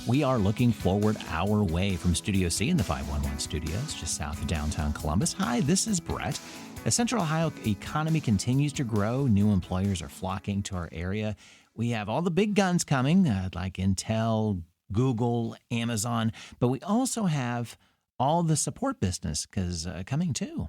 We are looking forward our way from Studio C in the 511 studios, just south of downtown Columbus. Hi, this is Brett. As Central Ohio economy continues to grow, new employers are flocking to our area. We have all the big guns coming, like Intel, Google, Amazon, but we also have all the support business coming too.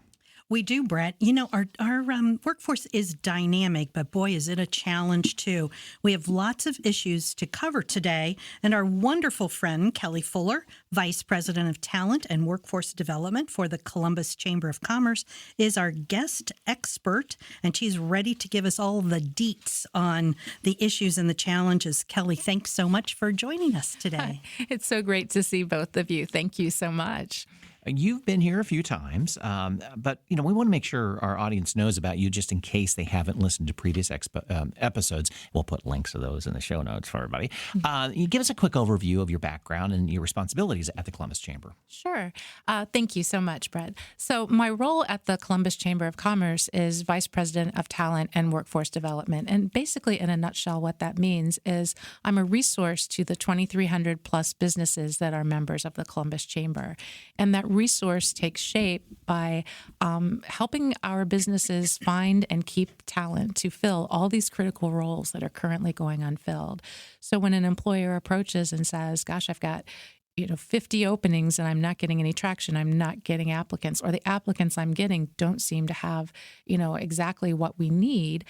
We do, Brett. You know, our workforce is dynamic, but boy, is it a challenge too. We have lots of issues to cover today, and our wonderful friend, Kelly Fuller, Vice President of Talent and Workforce Development for the Columbus Chamber of Commerce, is our guest expert, and she's ready to give us all the deets on the issues and the challenges. Kelly, thanks so much for joining us today. Hi. It's so great to see both of you. Thank you so much. You've been here a few times, but we want to make sure our audience knows about you just in case they haven't listened to previous episodes. We'll put links to those in the show notes for everybody. You give us a quick overview of your background and your responsibilities at the Columbus Chamber. Sure. Thank you so much, Brett. So my role at the Columbus Chamber of Commerce is Vice President of Talent and Workforce Development. And basically, in a nutshell, what that means is I'm a resource to the 2,300 plus businesses that are members of the Columbus Chamber. And that resource takes shape by helping our businesses find and keep talent to fill all these critical roles that are currently going unfilled. So when an employer approaches and says, gosh, I've got 50 openings and I'm not getting any traction, I'm not getting applicants, or the applicants I'm getting don't seem to have, exactly what we need,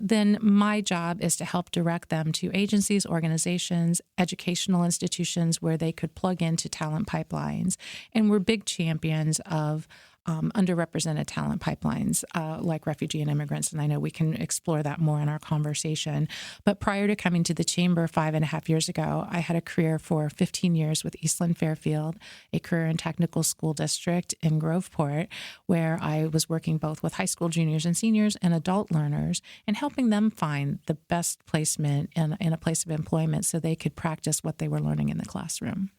then my job is to help direct them to agencies, organizations, educational institutions where they could plug into talent pipelines. And we're big champions of underrepresented talent pipelines like refugee and immigrants. And I know we can explore that more in our conversation. But prior to coming to the Chamber 5.5 years ago, I had a career for 15 years with Eastland Fairfield, a career and technical school district in Groveport, where I was working both with high school juniors and seniors and adult learners and helping them find the best placement in a place of employment so they could practice what they were learning in the classroom.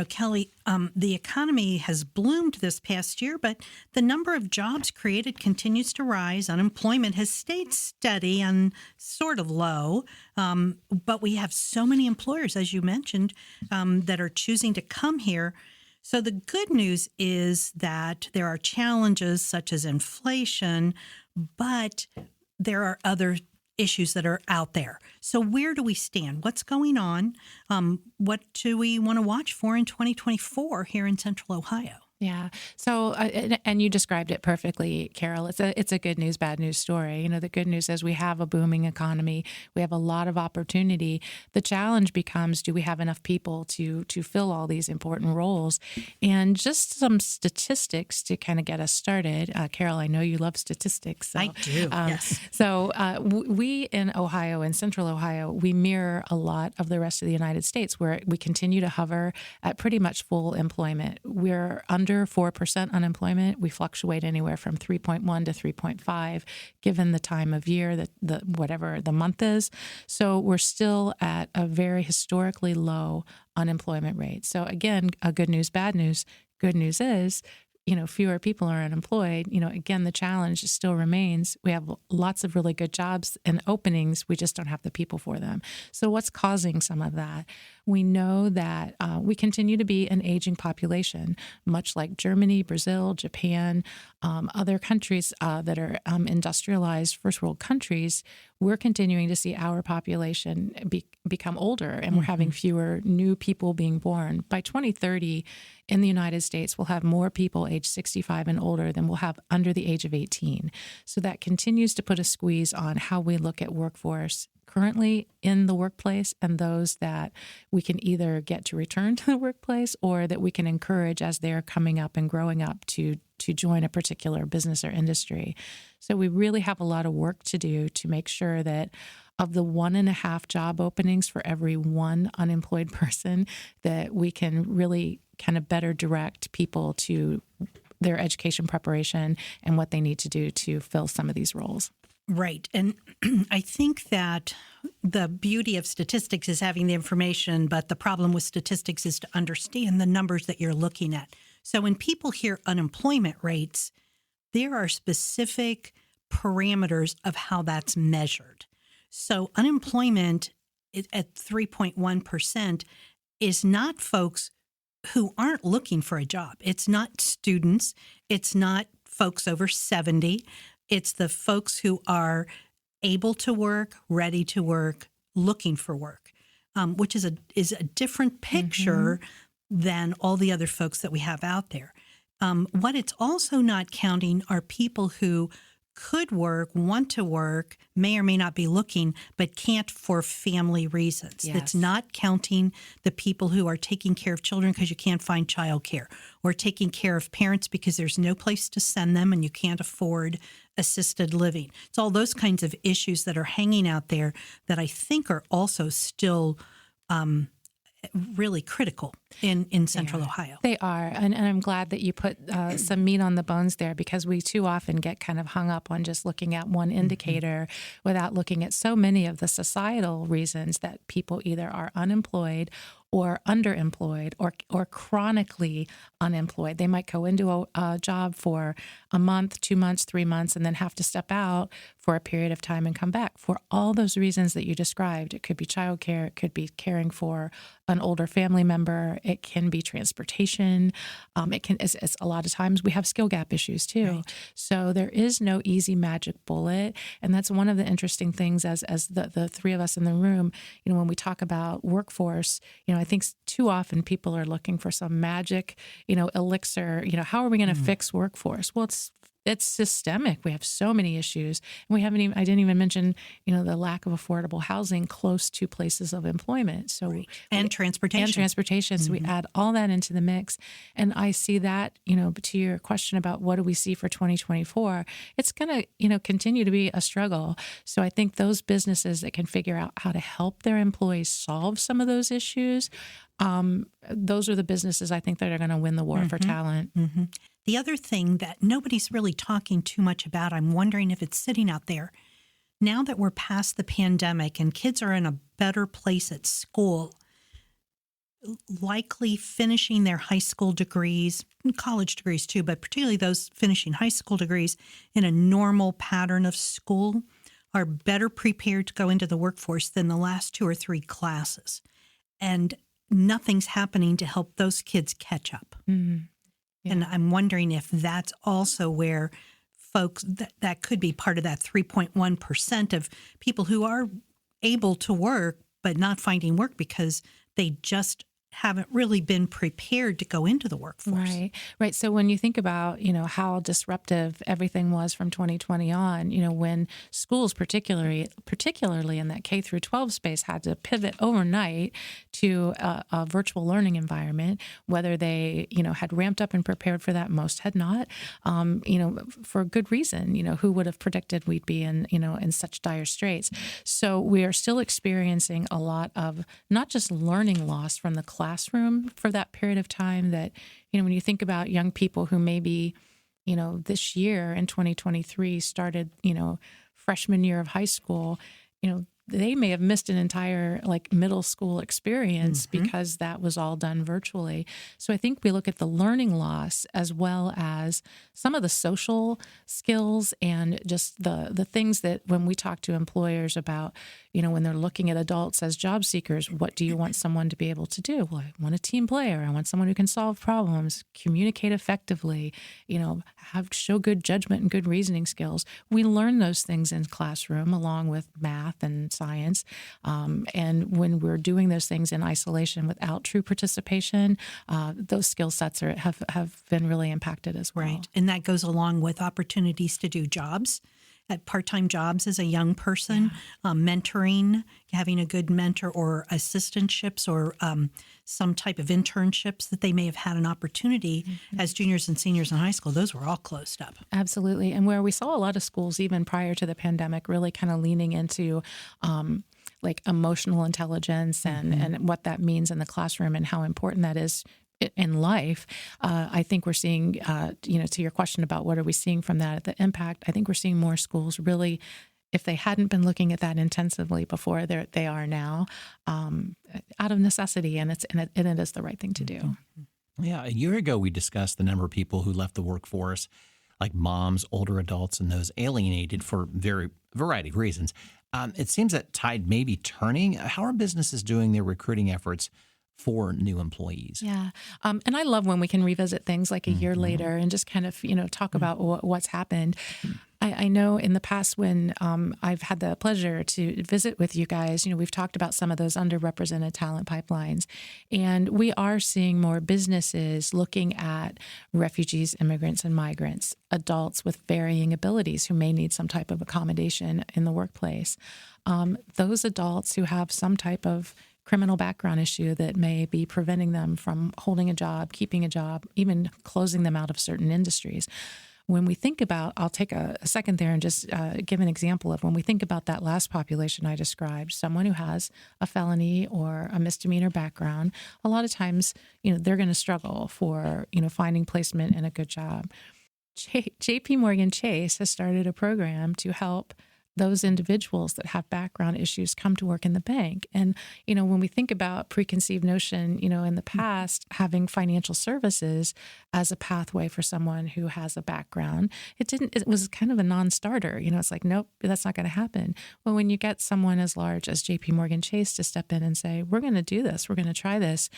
Kelly, the economy has bloomed this past year, but the number of jobs created continues to rise. Unemployment has stayed steady and sort of low, but we have so many employers, as you mentioned, that are choosing to come here. So the good news is that there are challenges such as inflation, but there are other issues that are out there. So where do we stand? What's going on? What do we want to watch for in 2024 here in Central Ohio? Yeah. So, and you described it perfectly, Carol. It's a good news, bad news story. The good news is we have a booming economy. We have a lot of opportunity. The challenge becomes, do we have enough people to fill all these important roles? And just some statistics to kind of get us started. Carol, I know you love statistics. So, I do, yes. So we in Ohio, in Central Ohio, we mirror a lot of the rest of the United States where we continue to hover at pretty much full employment. We're under 4% unemployment. We fluctuate anywhere from 3.1 to 3.5, given the time of year, that whatever the month is. So we're still at a very historically low unemployment rate. So again, a good news, bad news. Good news is, fewer people are unemployed. Again, the challenge still remains. We have lots of really good jobs and openings. We just don't have the people for them. So what's causing some of that? We know that we continue to be an aging population, much like Germany, Brazil, Japan, other countries that are industrialized first world countries. We're continuing to see our population become older, and we're having fewer new people being born. By 2030, in the United States, we'll have more people age 65 and older than we'll have under the age of 18. So that continues to put a squeeze on how we look at workforce currently in the workplace and those that we can either get to return to the workplace or that we can encourage as they're coming up and growing up to join a particular business or industry. So we really have a lot of work to do to make sure that of the 1.5 job openings for every one unemployed person, that we can really kind of better direct people to their education preparation and what they need to do to fill some of these roles. Right. And I think that the beauty of statistics is having the information, but the problem with statistics is to understand the numbers that you're looking at. So when people hear unemployment rates, there are specific parameters of how that's measured. So unemployment at 3.1%, is not folks who aren't looking for a job. It's not students. It's not folks over 70. It's the folks who are able to work, ready to work, looking for work, which is a different picture than all the other folks that we have out there. What it's also not counting are people who could work, want to work, may or may not be looking, but can't for family reasons. Yes. It's not counting the people who are taking care of children because you can't find childcare, or taking care of parents because there's no place to send them and you can't afford assisted living. It's all those kinds of issues that are hanging out there that I think are also still really critical in Central Ohio. They are. And I'm glad that you put some meat on the bones there, because we too often get kind of hung up on just looking at one indicator without looking at so many of the societal reasons that people either are unemployed or underemployed or chronically unemployed. They might go into a job for a month, 2 months, 3 months, and then have to step out for a period of time and come back for all those reasons that you described. It could be childcare. It could be caring for an older family member. It can be transportation. It's a lot of times we have skill gap issues too. Right. So there is no easy magic bullet. And that's one of the interesting things as the three of us in the room, when we talk about workforce, I think too often people are looking for some magic, elixir, how are we going to fix workforce? Well, it's systemic. We have so many issues. And I didn't even mention, the lack of affordable housing close to places of employment. So and transportation. So we add all that into the mix. And I see that, to your question about what do we see for 2024, it's going to, continue to be a struggle. So I think those businesses that can figure out how to help their employees solve some of those issues, those are the businesses I think that are going to win the war for talent. The other thing that nobody's really talking too much about, I'm wondering if it's sitting out there, now that we're past the pandemic and kids are in a better place at school, likely finishing their high school degrees, college degrees too, but particularly those finishing high school degrees in a normal pattern of school, are better prepared to go into the workforce than the last 2 or 3 classes. And nothing's happening to help those kids catch up. Yeah. And I'm wondering if that's also where folks, that could be part of that 3.1% of people who are able to work but not finding work because they just haven't really been prepared to go into the workforce. Right. So when you think about, how disruptive everything was from 2020 on, when schools particularly in that K through 12 space had to pivot overnight to a virtual learning environment, whether they, had ramped up and prepared for that, most had not, for a good reason, who would have predicted we'd be in such dire straits. So we are still experiencing a lot of not just learning loss from the classroom for that period of time that, when you think about young people who maybe, this year in 2023 started, freshman year of high school, they may have missed an entire middle school experience because that was all done virtually. So I think we look at the learning loss as well as some of the social skills and just the things that when we talk to employers about, when they're looking at adults as job seekers, what do you want someone to be able to do? Well, I want a team player. I want someone who can solve problems, communicate effectively, show good judgment and good reasoning skills. We learn those things in classroom along with math and science. And when we're doing those things in isolation without true participation, those skill sets have been really impacted as well. Right. And that goes along with opportunities to do jobs, at part-time jobs as a young person, mentoring, having a good mentor or assistantships or some type of internships that they may have had an opportunity as juniors and seniors in high school. Those were all closed up. Absolutely. And where we saw a lot of schools, even prior to the pandemic, really kind of leaning into emotional intelligence and what that means in the classroom and how important that is in life. I think we're seeing, to your question about what are we seeing from that, the impact, I think we're seeing more schools really, if they hadn't been looking at that intensively before, they are now, out of necessity, and it is the right thing to do. Yeah, a year ago we discussed the number of people who left the workforce, like moms, older adults, and those alienated for variety of reasons. It seems that tide may be turning. How are businesses doing their recruiting efforts for new employees. Yeah. And I love when we can revisit things like a year later and just kind of, talk about what's happened. I know in the past when I've had the pleasure to visit with you guys, we've talked about some of those underrepresented talent pipelines. And we are seeing more businesses looking at refugees, immigrants, and migrants, adults with varying abilities who may need some type of accommodation in the workplace. Those adults who have some type of criminal background issue that may be preventing them from holding a job, keeping a job, even closing them out of certain industries. When we think about, I'll take a second there and just give an example of when we think about that last population I described, someone who has a felony or a misdemeanor background, a lot of times, they're going to struggle for, finding placement in a good job. JP Morgan Chase has started a program to help those individuals that have background issues come to work in the bank. And, when we think about preconceived notion, in the past, having financial services as a pathway for someone who has a background, it was kind of a non-starter. It's like, nope, that's not going to happen. Well, when you get someone as large as JP Morgan Chase to step in and say, we're going to do this, we're going to try this,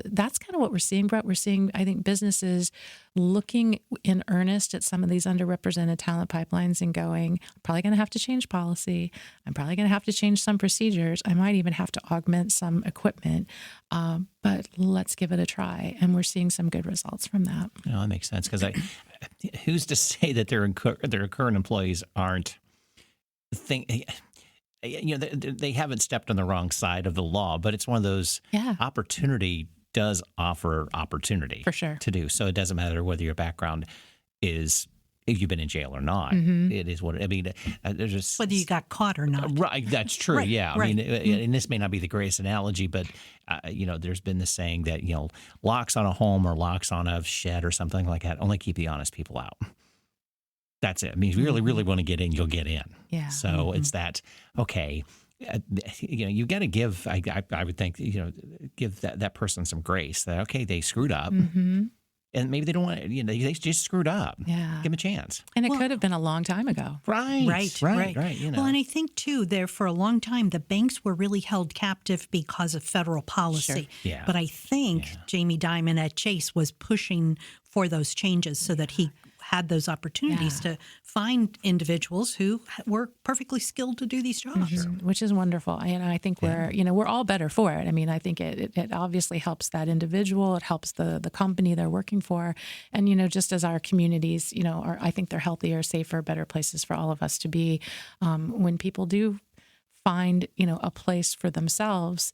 that's kind of what we're seeing, Brett. We're seeing, I think, businesses looking in earnest at some of these underrepresented talent pipelines and going, I'm probably going to have to change policy. I'm probably going to have to change some procedures. I might even have to augment some equipment, but let's give it a try. And we're seeing some good results from that. That makes sense because who's to say that their current employees aren't they haven't stepped on the wrong side of the law, but it's one of those opportunity does offer opportunity for sure to do. So it doesn't matter whether your background is if you've been in jail or not. It is what there's just whether you got caught or not. Right, that's true. Right, yeah, right. And this may not be the greatest analogy, but there's been this saying that locks on a home or locks on a shed or something like that only keep the honest people out. That's it. I mean, if you really, really want to get in, you'll get in. Yeah. So it's that okay. You got to give. I would think give that person some grace. That okay, they screwed up, and maybe they don't want. They just screwed up. Yeah, give them a chance. And it could have been a long time ago. Right. Well, and I think too, there for a long time, the banks were really held captive because of federal policy. Sure. Yeah. But I think Jamie Dimon at Chase was pushing for those changes so that he had those opportunities to find individuals who were perfectly skilled to do these jobs. Which is wonderful. And I think we're all better for it. I mean, I think it obviously helps that individual. It helps the company they're working for. And, just as our communities, I think they're healthier, safer, better places for all of us to be. When people do find, a place for themselves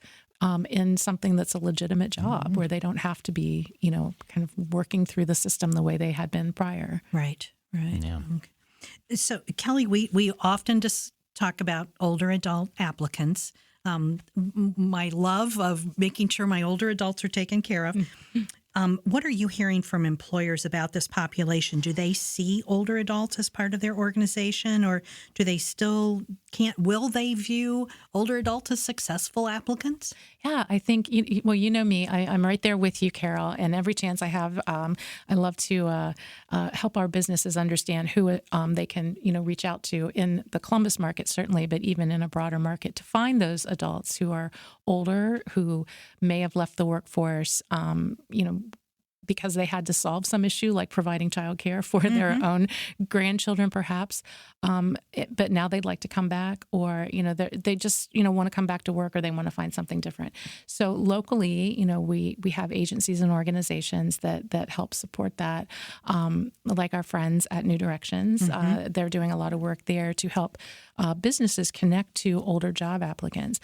in something that's a legitimate job where they don't have to be, kind of working through the system the way they had been prior. Right. Yeah. Okay. So, Kelly, we often just talk about older adult applicants. My love of making sure my older adults are taken care of. What are you hearing from employers about this population? Do they see older adults as part of their organization, or do they still will they view older adults as successful applicants? Yeah, I think, you know me, I'm right there with you, Carol. And every chance I have, I love to help our businesses understand who they can, reach out to in the Columbus market, certainly, but even in a broader market to find those adults who are older, who may have left the workforce, because they had to solve some issue like providing childcare for their own grandchildren, perhaps. But now they'd like to come back, or they just want to come back to work, or they want to find something different. So locally, we have agencies and organizations that help support that, like our friends at New Directions. They're doing a lot of work there to help businesses connect to older job applicants.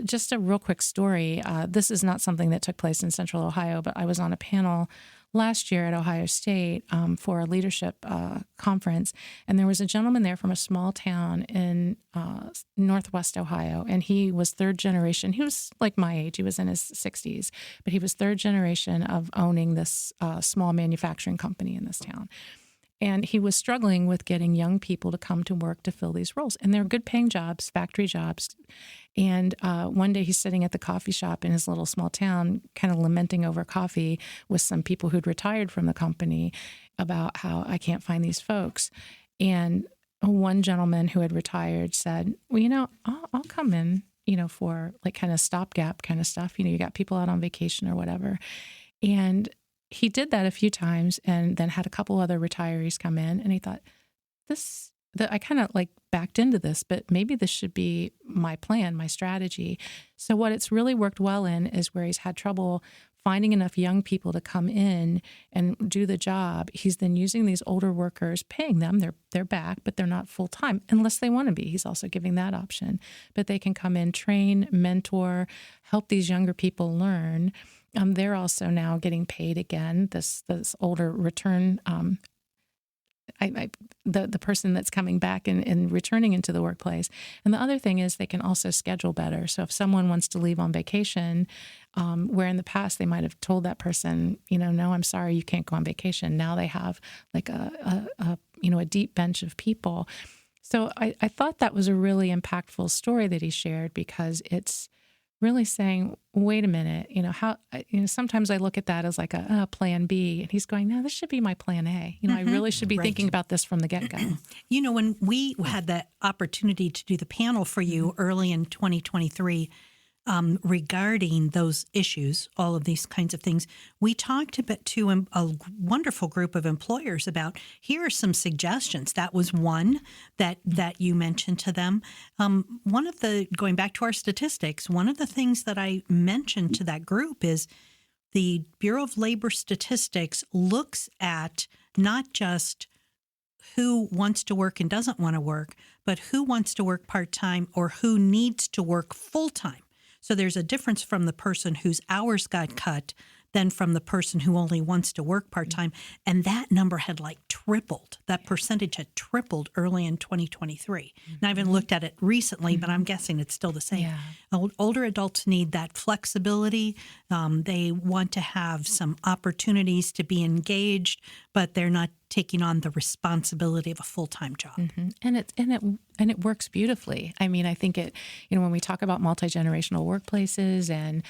Just a real quick story. This is not something that took place in Central Ohio, but I was on a panel last year at Ohio State for a leadership conference, and there was a gentleman there from a small town in Northwest Ohio, and he was third generation. He was like my age. He was in his 60s, but he was third generation of owning this small manufacturing company in this town. And he was struggling with getting young people to come to work to fill these roles. And they're good paying jobs, factory jobs. And one day he's sitting at the coffee shop in his little small town, kind of lamenting over coffee with some people who'd retired from the company about how I can't find these folks. And one gentleman who had retired said, well, I'll come in for like kind of stopgap kind of stuff. You got people out on vacation or whatever. And he did that a few times and then had a couple other retirees come in, and he thought, I kind of like backed into this, but maybe this should be my plan, my strategy. So what it's really worked well in is where he's had trouble finding enough young people to come in and do the job. He's then using these older workers, paying them, they're back, but they're not full time unless they want to be. He's also giving that option. But they can come in, train, mentor, help these younger people learn. They're also now getting paid again. This older return, the person that's coming back and returning into the workplace. And the other thing is they can also schedule better. So if someone wants to leave on vacation, where in the past they might have told that person, no, I'm sorry, you can't go on vacation. Now they have like a deep bench of people. So I thought that was a really impactful story that he shared, because it's really saying, wait a minute, sometimes I look at that as like a plan B, and he's going, no, this should be my plan A. I really should be thinking about this from the get-go. When we had the opportunity to do the panel for you early in 2023, regarding those issues, all of these kinds of things, we talked to a wonderful group of employers about, here are some suggestions. That was one that you mentioned to them. Going back to our statistics, one of the things that I mentioned to that group is the Bureau of Labor Statistics looks at not just who wants to work and doesn't want to work, but who wants to work part-time or who needs to work full-time. So there's a difference from the person whose hours got cut than from the person who only wants to work part-time. And that number had tripled. That percentage had tripled early in 2023. And I haven't looked at it recently, but I'm guessing it's still the same. Yeah. Older adults need that flexibility. They want to have some opportunities to be engaged, but they're not taking on the responsibility of a full-time job. Mm-hmm. And it works beautifully. I mean, I think when we talk about multi-generational workplaces and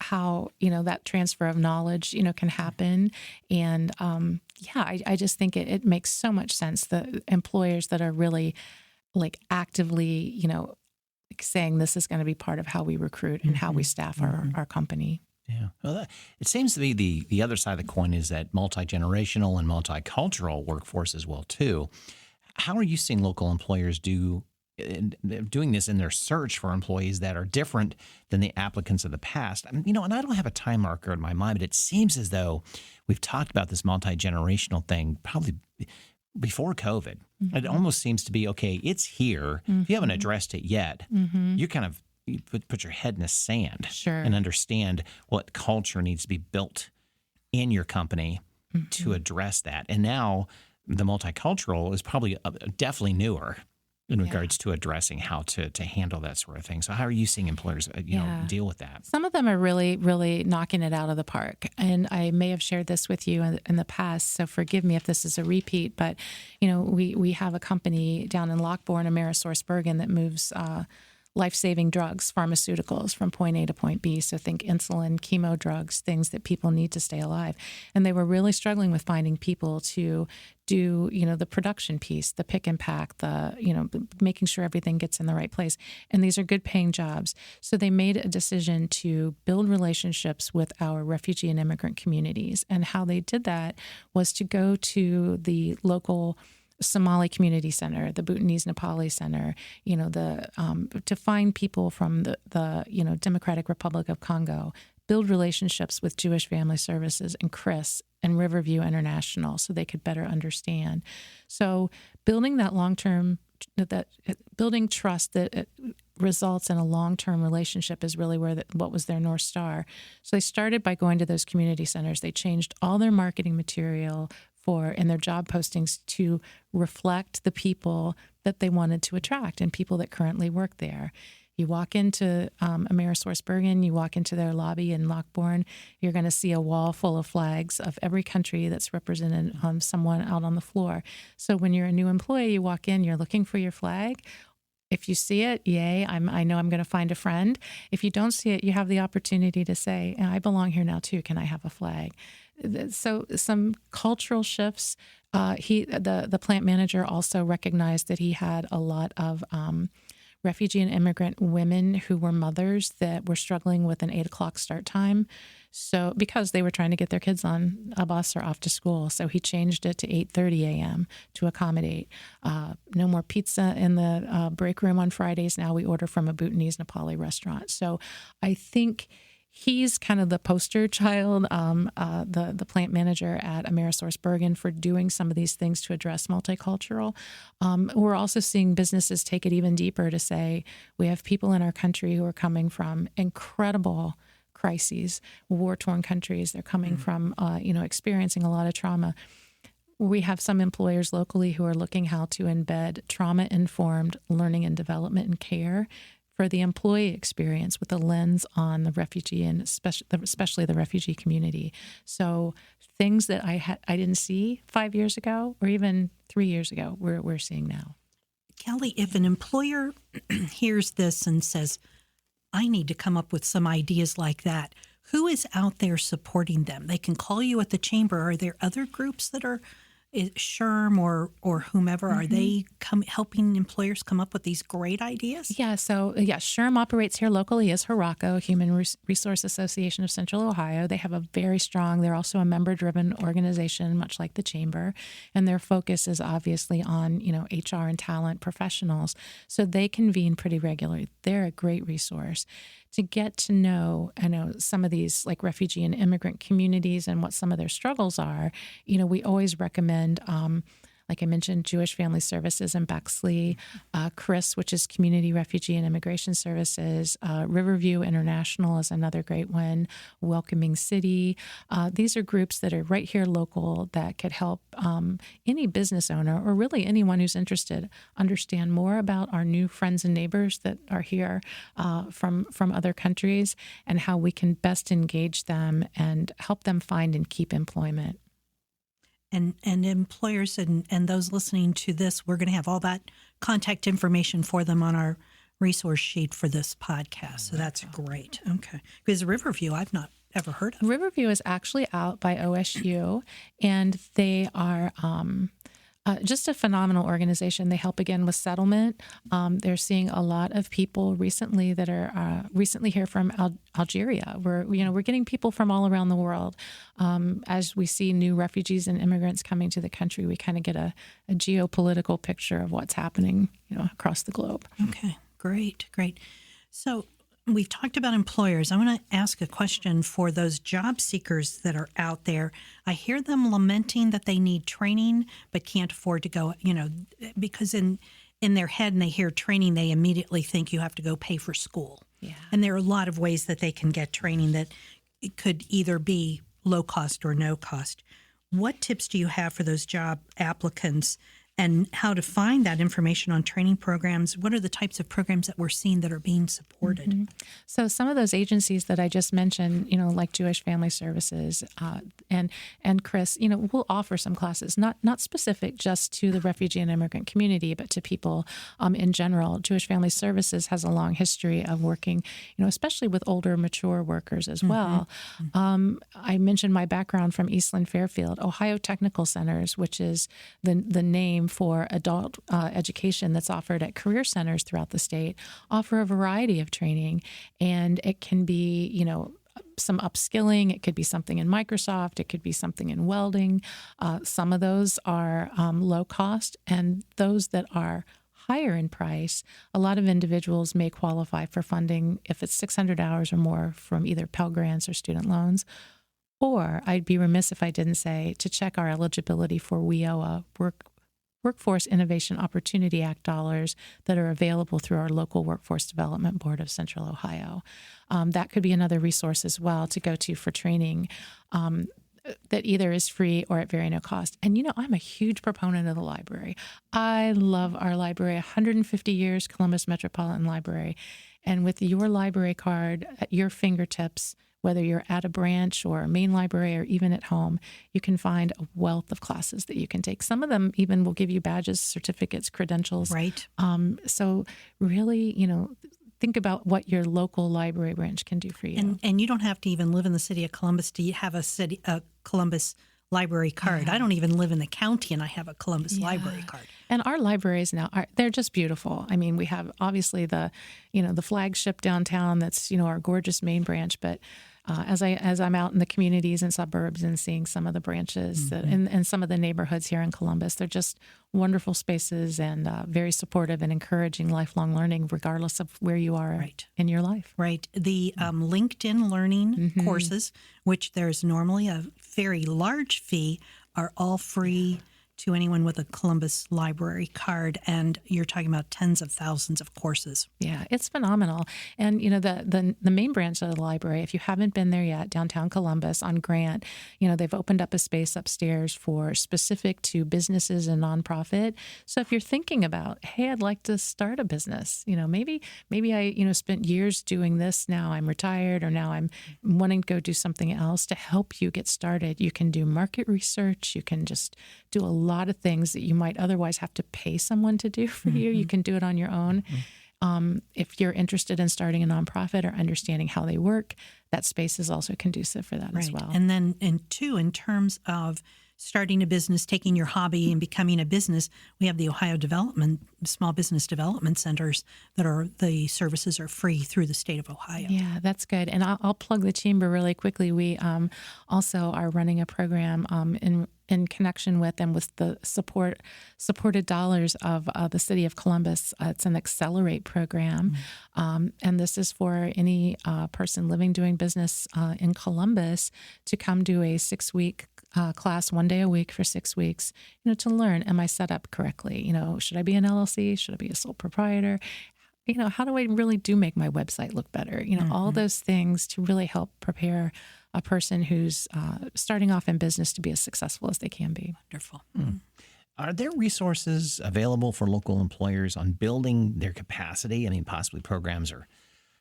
how, that transfer of knowledge, can happen. And I just think it makes so much sense. The employers that are really actively, saying this is going to be part of how we recruit and how we staff our company. Yeah. Well, it seems to be the other side of the coin is that multi-generational and multicultural workforce as well, too. How are you seeing local employers doing this in their search for employees that are different than the applicants of the past? And I don't have a time marker in my mind, but it seems as though we've talked about this multi-generational thing probably before COVID. Mm-hmm. It almost seems to be, okay, it's here. Mm-hmm. If you haven't addressed it yet, you kind of you put your head in the sand and understand what culture needs to be built in your company to address that. And now the multicultural is probably definitely newer in regards to addressing how to handle that sort of thing. So how are you seeing employers deal with that? Some of them are really, really knocking it out of the park. And I may have shared this with you in the past, so forgive me if this is a repeat, but we have a company down in Lockbourne, AmerisourceBergen, that moves life-saving drugs, pharmaceuticals from point A to point B. So think insulin, chemo drugs, things that people need to stay alive. And they were really struggling with finding people to do, the production piece, the pick and pack, making sure everything gets in the right place. And these are good paying jobs. So they made a decision to build relationships with our refugee and immigrant communities. And how they did that was to go to the local Somali Community Center, the Bhutanese Nepali Center, to find people from the Democratic Republic of Congo, build relationships with Jewish Family Services and CRIS and Riverview International so they could better understand. So building that building trust that results in a long-term relationship is really what was their North Star. So they started by going to those community centers. They changed all their marketing material and their job postings to reflect the people that they wanted to attract and people that currently work there. You walk into AmerisourceBergen, you walk into their lobby in Lockbourne, you're going to see a wall full of flags of every country that's represented, someone out on the floor. So when you're a new employee, you walk in, you're looking for your flag. If you see it, yay, I know I'm going to find a friend. If you don't see it, you have the opportunity to say, I belong here now too, can I have a flag? So some cultural shifts. The plant manager also recognized that he had a lot of refugee and immigrant women who were mothers that were struggling with an 8 o'clock start time. So because they were trying to get their kids on a bus or off to school. So he changed it to 8:30 a.m. to accommodate. No more pizza in the break room on Fridays. Now we order from a Bhutanese Nepali restaurant. So I think he's kind of the poster child, the plant manager at Amerisource Bergen, for doing some of these things to address multicultural. We're also seeing businesses take it even deeper to say we have people in our country who are coming from incredible crises, war-torn countries. They're coming from, experiencing a lot of trauma. We have some employers locally who are looking how to embed trauma-informed learning and development and care for the employee experience with a lens on the refugee and especially the refugee community. So things that I didn't see 5 years ago or even 3 years ago, we're seeing now. Kelly, if an employer hears this and says, I need to come up with some ideas like that, who is out there supporting them? They can call you at the chamber. Are there other groups that are SHRM or whomever? Are they helping employers come up with these great ideas? Yeah, so SHRM operates here locally as HRACO, Human Resource Association of Central Ohio. They have a very strong, they're also a member-driven organization, much like the Chamber, and their focus is obviously on, HR and talent professionals. So they convene pretty regularly. They're a great resource. To get to know, some of these like refugee and immigrant communities and what some of their struggles are, we always recommend, like I mentioned, Jewish Family Services in Bexley, CRIS, which is Community Refugee and Immigration Services, Riverview International is another great one, Welcoming City. These are groups that are right here local that could help any business owner or really anyone who's interested understand more about our new friends and neighbors that are here from other countries and how we can best engage them and help them find and keep employment. And employers and those listening to this, we're going to have all that contact information for them on our resource sheet for this podcast. So that's great. Okay. Because Riverview, I've not ever heard of. Riverview is actually out by OSU, and they are just a phenomenal organization. They help again with settlement. They're seeing a lot of people recently that are recently here from Algeria. We're getting people from all around the world. As we see new refugees and immigrants coming to the country, we kind of get a geopolitical picture of what's happening, across the globe. Okay, great. So we've talked about employers. I want to ask a question for those job seekers that are out there. I hear them lamenting that they need training but can't afford to go, because in their head and they hear training, they immediately think you have to go pay for school. Yeah. And there are a lot of ways that they can get training that it could either be low cost or no cost. What tips do you have for those job applicants and how to find that information on training programs? What are the types of programs that we're seeing that are being supported? Mm-hmm. So some of those agencies that I just mentioned, like Jewish Family Services and Chris, will offer some classes, not specific just to the refugee and immigrant community, but to people in general. Jewish Family Services has a long history of working, especially with older, mature workers as well. I mentioned my background from Eastland Fairfield, Ohio Technical Centers, which is the name for adult education that's offered at career centers throughout the state, offer a variety of training. And it can be, some upskilling. It could be something in Microsoft. It could be something in welding. Some of those are low cost, and those that are higher in price, a lot of individuals may qualify for funding if it's 600 hours or more from either Pell Grants or student loans. Or I'd be remiss if I didn't say to check our eligibility for WIOA, Workforce Innovation Opportunity Act dollars that are available through our local Workforce Development Board of Central Ohio. That could be another resource as well to go to for training that either is free or at very no cost. And, I'm a huge proponent of the library. I love our library, 150 years, Columbus Metropolitan Library. And with your library card at your fingertips, whether you're at a branch or a main library or even at home, you can find a wealth of classes that you can take. Some of them even will give you badges, certificates, credentials. Right. So really, think about what your local library branch can do for you. And you don't have to even live in the city of Columbus to have a Columbus library card. I don't even live in the county, and I have a Columbus library card. And our libraries now they're just beautiful. I mean, we have obviously the flagship downtown that's, our gorgeous main branch, but as I'm out in the communities and suburbs and seeing some of the branches and some of the neighborhoods here in Columbus, they're just wonderful spaces and very supportive and encouraging lifelong learning, regardless of where you are in your life. Right. The LinkedIn Learning courses, which there's normally a very large fee, are all free to anyone with a Columbus library card, and you're talking about tens of thousands of courses. Yeah, it's phenomenal. And the main branch of the library, if you haven't been there yet, downtown Columbus on Grant, they've opened up a space upstairs for specific to businesses and nonprofit. So if you're thinking about, hey, I'd like to start a business, maybe I spent years doing this, now I'm retired, or now I'm wanting to go do something else, to help you get started. You can do market research. You can just do a lot of things that you might otherwise have to pay someone to do for you. You can do it on your own. If you're interested in starting a nonprofit or understanding how they work, that space is also conducive for that as well. And then, in terms of starting a business, taking your hobby and becoming a business, we have the Ohio Small Business Development Centers the services are free through the state of Ohio. Yeah, that's good. And I'll plug the chamber really quickly. We also are running a program in connection with and with the supported dollars of the city of Columbus. It's an Accelerate program. And this is for any person living, doing business in Columbus to come do a 6-week class, 1 day a week for 6 weeks, to learn, am I set up correctly? Should I be an LLC? Should I be a sole proprietor? How do I really make my website look better? All those things to really help prepare a person who's starting off in business to be as successful as they can be. Wonderful. Are there resources available for local employers on building their capacity? I mean, possibly programs or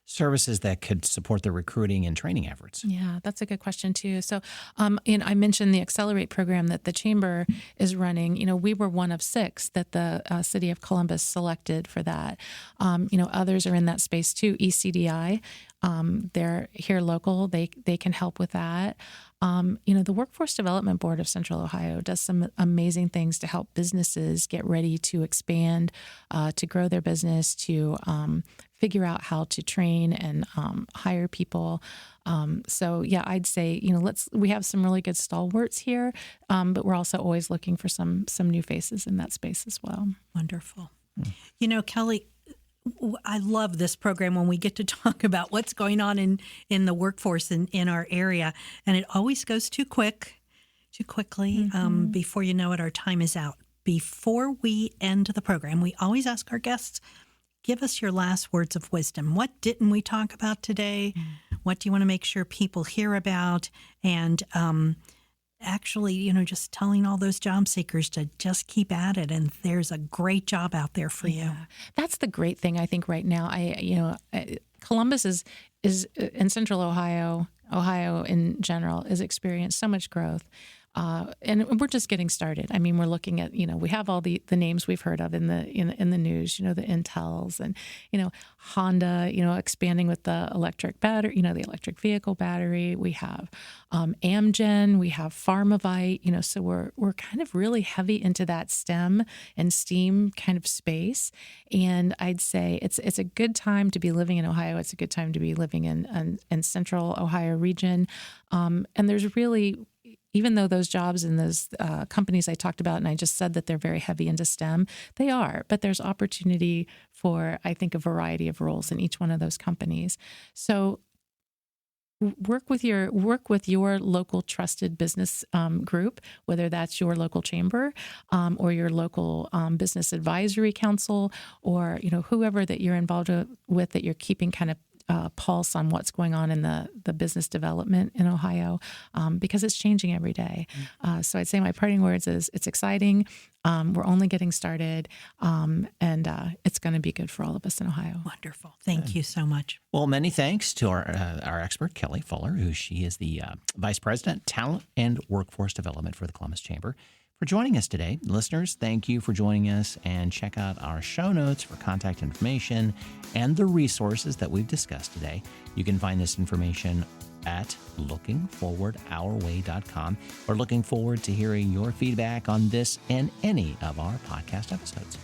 services that could support their recruiting and training efforts? Yeah, that's a good question too. So, I mentioned the Accelerate program that the Chamber is running. We were one of 6 that the city of Columbus selected for that. Others are in that space too. ECDI, they're here local. They can help with that. The Workforce Development Board of Central Ohio does some amazing things to help businesses get ready to expand, to grow their business, to figure out how to train and hire people. So yeah, I'd say, we have some really good stalwarts here, but we're also always looking for some new faces in that space as well. Wonderful. Kelly, I love this program when we get to talk about what's going on in the workforce in our area. And it always goes too quickly. Before you know it, our time is out. Before we end the program, we always ask our guests, give us your last words of wisdom. What didn't we talk about today? What do you want to make sure people hear about? And actually, just telling all those job seekers to just keep at it. And there's a great job out there for you. That's the great thing, I think, right now. Columbus is in Central Ohio in general, has experienced so much growth. And we're just getting started. I mean, we're looking at, we have all the names we've heard of in the news, the Intels and, Honda, expanding with the electric battery, the electric vehicle battery. We have Amgen, we have Pharmavite, so we're kind of really heavy into that STEM and STEAM kind of space. And I'd say it's a good time to be living in Ohio. It's a good time to be living in Central Ohio region. And there's really, even though those jobs and those companies I talked about, and I just said that they're very heavy into STEM, they are, but there's opportunity for, I think, a variety of roles in each one of those companies. So work with your local trusted business group, whether that's your local chamber or your local business advisory council, or whoever that you're involved with, that you're keeping kind of pulse on what's going on in the business development in Ohio, because it's changing every day. So I'd say my parting words is it's exciting. We're only getting started, and it's going to be good for all of us in Ohio. Wonderful. Thank you so much. Well, many thanks to our expert, Kelly Fuller, she is the Vice President, Talent and Workforce Development for the Columbus Chamber, for joining us today. Listeners, thank you for joining us, and check out our show notes for contact information and the resources that we've discussed today. You can find this information at lookingforwardourway.com. We're looking forward to hearing your feedback on this and any of our podcast episodes.